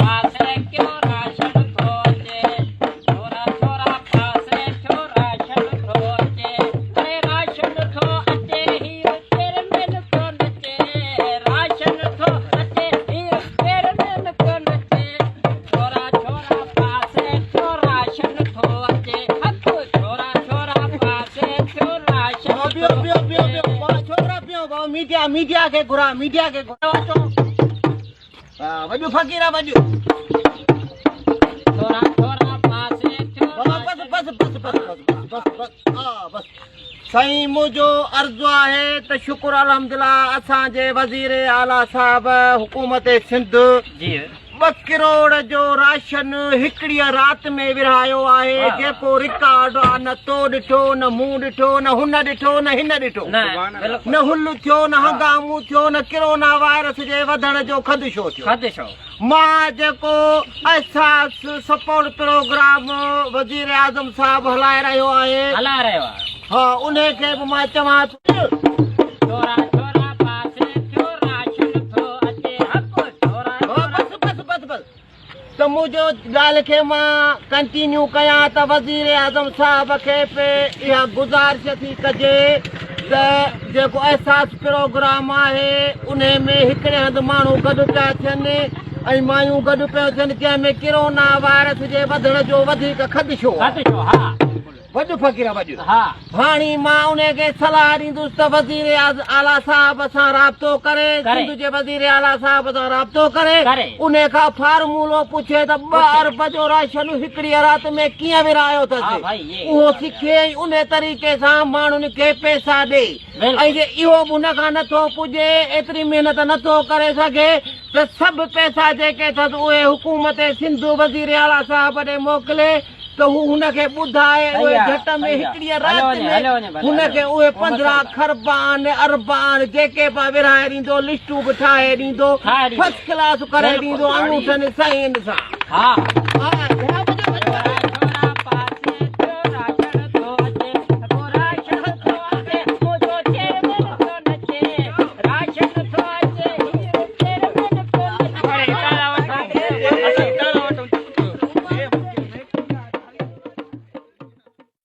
पासे क्यों राशन थो अचे छोरा छोरा पासे क्यों राशन थो अचे अरे राशन थो अचे हीर तेरे में को नचे राशन थो अचे हीर तेरे में को नचे छोरा छोरा पासे क्यों राशन थो अचे हक छोरा छोरा पासे क्यों राशन मीडिया मीडिया के घुरा वचो वजू फकीरा वजू छोरा छोरा पासे क्यों बस साईं मुझो अर्ज़ु आहे त शुक्र अल्हम्दुलिल्लाह असांजे वज़ीर आला साहब हुकूमत सिंध जी 2 करोड़ जो राशन हिकिड़ी रात में विरहायो आहे जेको रिकॉर्ड आहे न तो ॾिठो न मूं ॾिठो न हुन ॾिठो न हिन ॾिठो न हुल थियो न हंगामो थियो न कोरोना वायरस जे वधण जो ख़दशो थियो मां जेको एहसास सपोर्ट प्रोग्राम वज़ीर आज़म साहब हलाए रहियो आहे हा उन खे बि मां चवां थो छोरा छोरा पासे क्यों राशन थो अचे हक छोरा त मुंहिंजो ॻाल्हि खे मां कंटिन्यू कयां त वज़ीर आज़म साहब खे पे इहा गुज़ारिश थी कजे त जेको एहसास प्रोग्राम आहे उन में हिकिड़े हंधि माण्हू गॾु पिया थियनि ऐं मायूं गॾु पियूं थियनि जंहिंमें कोरोना वायरस जे वधण जो वधीक ख़दशो वॾो फ़क़ीर वॾो हाणे मां उन खे सलाह ॾींदुसि त वज़ीर आला साहब सां राब्तो करे सिंध जे वज़ीर आला साहब सां राब्तो करे उन खां फार्मूलो पुछे त 2 अरब जो राशन हिकिड़ी रात में कीअं विरहायो अथसि उहो सिखे उन तरीक़े सां माण्हुनि खे पैसा ॾे ऐं जे इहो बि उन खां नथो पुॼे एतिरी महिनत नथो करे सघे त सभु पैसा जेके अथसि उहे हुकूमत सिंध वज़ीर आला साहब ॾे मोकिले त हू हुनखे ॿुधाए उहे झट में हिकिड़ी रात में हुनखे उहे 15 खरबान अरबान जेके पिया विरहाए ॾींदो लिस्टूं बि ठाहे ॾींदो फर्स्ट क्लास करे ॾींदो अंगूठनि साईं सां